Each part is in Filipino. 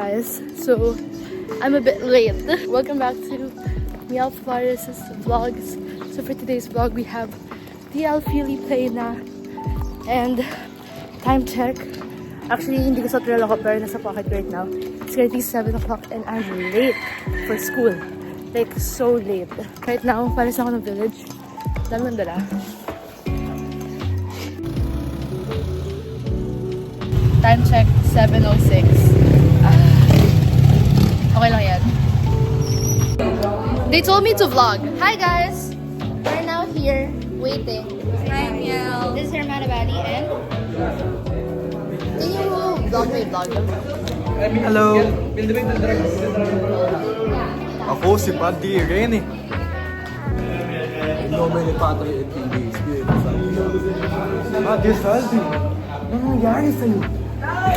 guys. So I'm a bit late. Welcome back to Miel Flores' vlogs. So for today's vlog, we have DL Philly play na. And time check. Actually, hindi ko sa trail ako pero nasa pocket right now. It's currently 7 o'clock and I'm late for school. Like, so late. Right now, palis na ako ng village. Dami ng dala. Time check, 7:06. Okay lang yan. They told me to vlog. Hi guys! We're now here, waiting. Hi, Miel. This is Hermana Badi and... Can you vlog my vlog? Hello! Ako si Paddy Rene. Nomene Patria et Filii Spiritus Sancti. Paddy Salvi, ano nangyari sa'yo?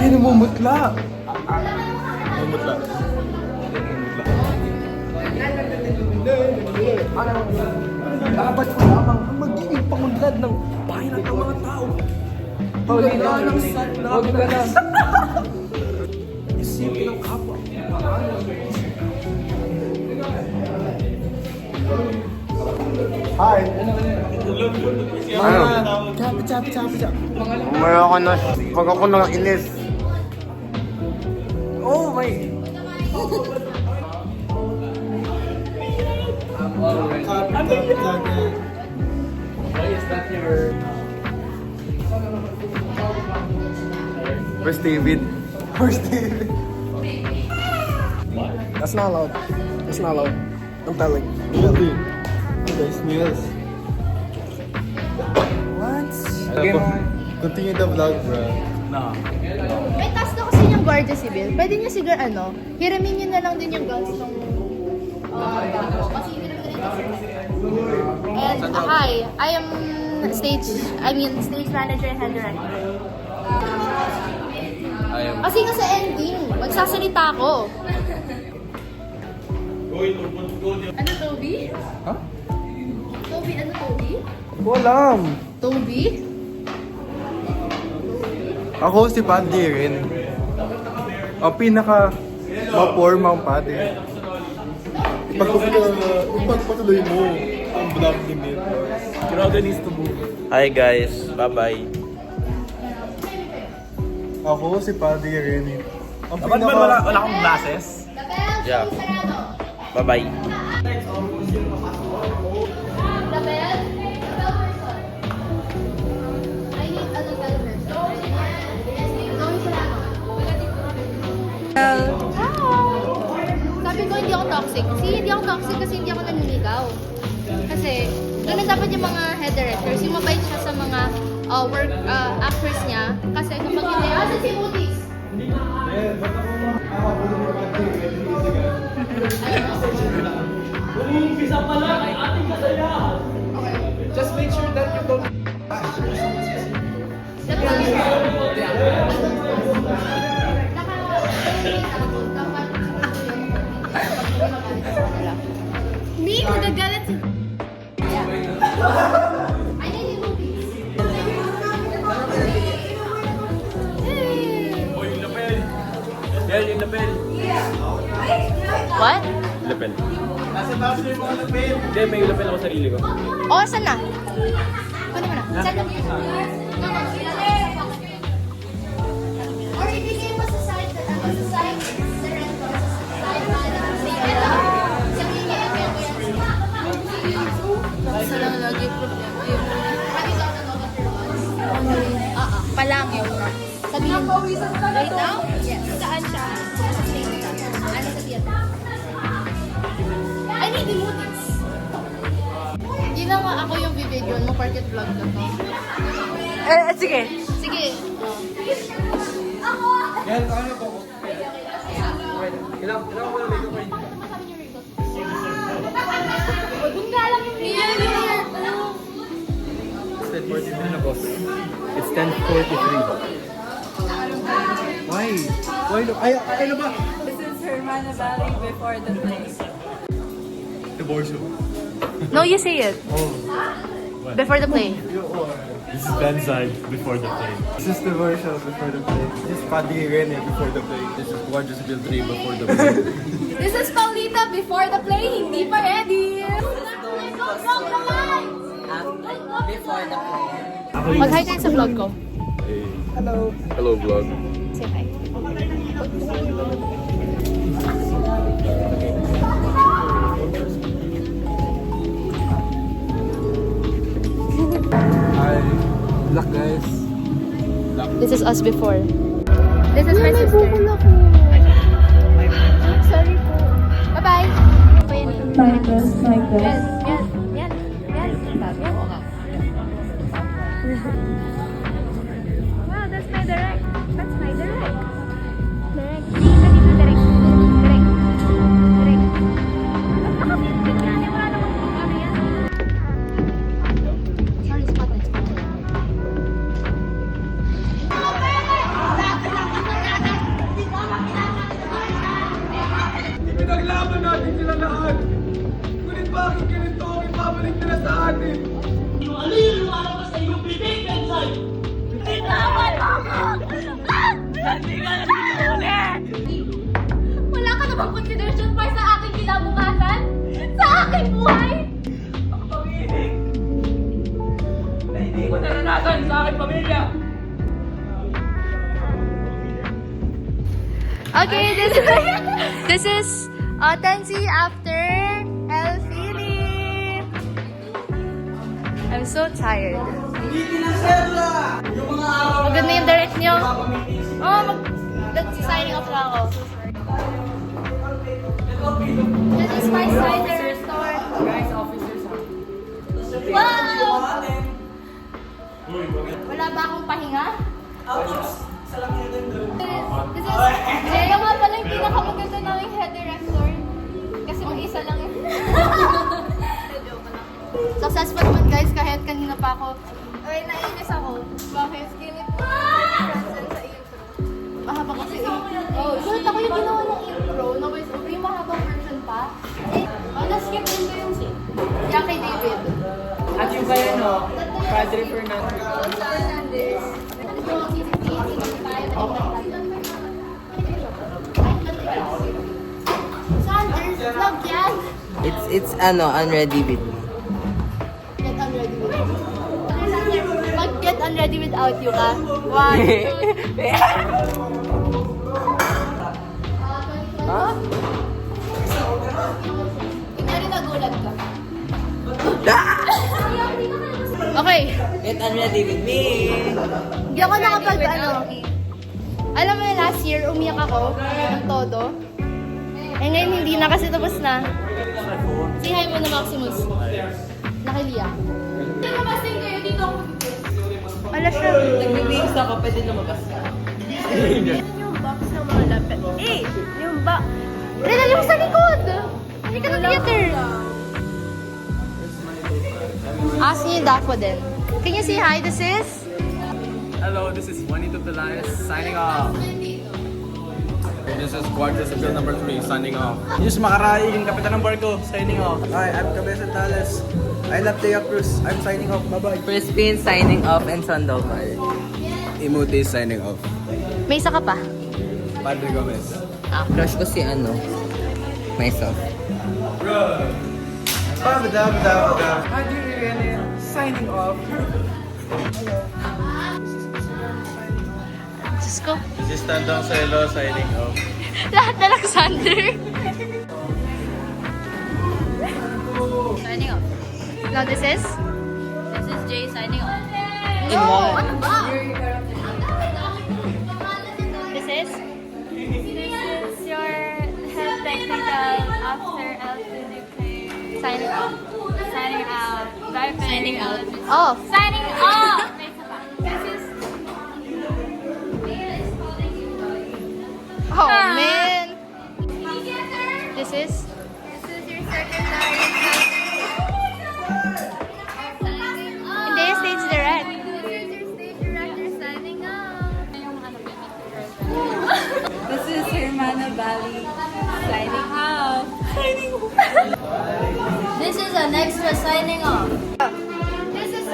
Hindi namumutla. Namumutla. Dapat ko lamang ang magiging pangunlad ng bayan at ng mga tao. Paulina ng huwag ka na. Isipin ng kapwa. Hi! Ano? Chapi. Umara ako na, pag ako nang inis. Oh my! Where's David? Where's David? That's not allowed. That's not allowed. I'm telling. Really? Okay, smells. What? Continue the vlog, bro. May task na kasi yung guardia civil. Pwede niya siguro hiramin niyo na lang din yung guns ng bangko. Kasi hiramin rin yung And hi, I am stage manager and head director. Kasi nga sa ending, magsasalita ako. Ano, Toby? Ha? Toby, ano, Toby? Walam! Toby? Ako si Paddy rin. Ang pinaka ma-formang Paddy. Ipagpatuloy mo ang vlog ni Mir. Grabe needs to move. Hi guys, bye-bye. Ako si Paddy rin. Ang Dapat ba wala akong glasses? Yeah. Bye-bye. Sabi ko hindi ako toxic. Hindi ako toxic kasi hindi ako naninigaw. Kasi ganun dapat yung mga head directors. Yung mabait siya sa mga work actors niya. Kasi kapag hindi, si Moody's? Umpisa pa lang ay ating kasayahan. Just make sure that you don't... Hindi, magagalit si... I need yung movies. O yung lapel. Yan yung lapel. What? Lapel. Nasa taas na yung mga lapel. Hindi, may lapel ako sarili ko. Oh, saan na? Kunin mo na. Saan na? Or ibigay mo sa side, the rental, sa Sa lang lagi problema yun. Palang yun. Sabihin mo. Right now? Yes. Saan siya? Ano sabihin? I need the movies. Hindi na nga ako yung video mo, parket vlog ka to. Sige. Sige. Yan, ano po? Ilang ko na may kumain. Kung galang yung video. It's 10:43 na, boss. It's 10:43. Why? Why? Ano ba? This is Hermana Valley before the play. Divorce. No, you say it. Oh. Before the play. This is Ben's side before the play. This is the version before the play. This is Paddy Rene before the play. This is Gorgeous Bill 3 before the play. This is Paulita before the play. Hindi pa ready. Before the play. Mag-hi kayo sa vlog ko. Hello vlog. Say hi. Hi. Luck guys. This is us before. This is my sister. Sorry po. Bye-bye. Like this, like this. Yes, yes, yes, yes. Wow, that's my direct. That's my direct. Direct. Dito, dito, direct. Direct. Direct. Nakapit nga niya. Wala namang ano yan. Sorry, spotted. Pinaglaban natin sila lahat. Ngunit bakit ganito ang ibabalik nila sa atin? Wala ka na bang consideration para sa aking kinabukasan? Sa aking buhay? Okay, this is Tenzi after El Philip. I'm so tired. Maganda yung direct nyo. Oh, signing off na ako. This is my cider store. Guys, officers. Wow! Wala ba akong pahinga? This is, kaya nga pala yung pinakamaganda naming head director. Kasi mag-isa lang yun. Successful naman guys, kahit kanina pa ako. Ay, nainis ako. Bakit? Skinny po. Cancel sa intro. Mahaba kasi oh, short ako yung ginawa ng intro. Na voice over yung mahabang version pa. Eh, na-skip din ko yung scene. Kaya kay David. At yung kayo, no? Padre Fernandez. Fernandez. Sanders, vlog yan. It's unready with me. Get unready with you. Mag-get unready without you ka. 1, 2, 3. Huh? Kunyari nagulat ka. Okay. Get unready with me. Hindi ako nakapag Alam mo last year, umiyak ako ng todo. Eh ngayon hindi na kasi tapos na. Say hi mo na Maximus. Nakilia. Lumabasing kayo dito ako. Wala siya. Nagbibihis ako, pwede lumabas ka. Yung box na malapit. Eh! Yung box. Renal yung sa likod! Hindi ka na theater. Ask niyo yung daffodil. Can you say hi? This is? Hello, this is Juanito Pelaez signing off. This is Gorgeous Bill number 3 signing off. Yus Makaray, yung kapitan ng barko, signing off. Hi, I'm Cabeza Tales. I love Teo Cruz. I'm signing off. Bye-bye. Crispin signing off and Sandoval. Imuti signing off. May isa ka pa. Padre Gomez. Crush ko si myself. Paddy Rene signing off. Diyos ko. This is Tandang Selo signing off. Lahat na Alexander. Signing off. Now this is? This is Jay signing off. No! Ano ba? This is? This is your head technical after LTDK. Signing off. Signing out. Signing out. Off. Signing off! This is Oh, man. This is? your secondary Hindi, stage direct. This is your stage director signing off. This is Hermana Bali signing out. This is an extra signing off. This is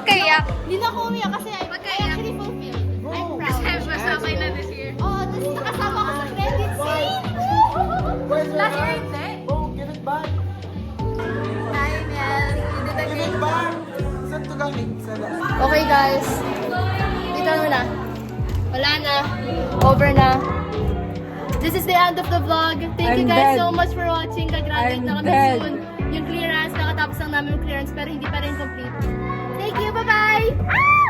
kaiyak. Hindi na ako umiyak kasi I actually fulfilled. I'm proud. Kasi masabay na this year. Oh, tapos nakasama ko sa credit scene. Last year hindi. Oh, give it back. Hi, Mel. You did a Give great it back. Saan to galing? Sa last. Okay guys, dito mo na. Wala na. Over na. This is the end of the vlog. Thank you guys so much for watching. Gagraduate na kami soon. Yung clearance, nakatapos lang namin yung clearance pero hindi pa rin complete. Thank you, bye-bye!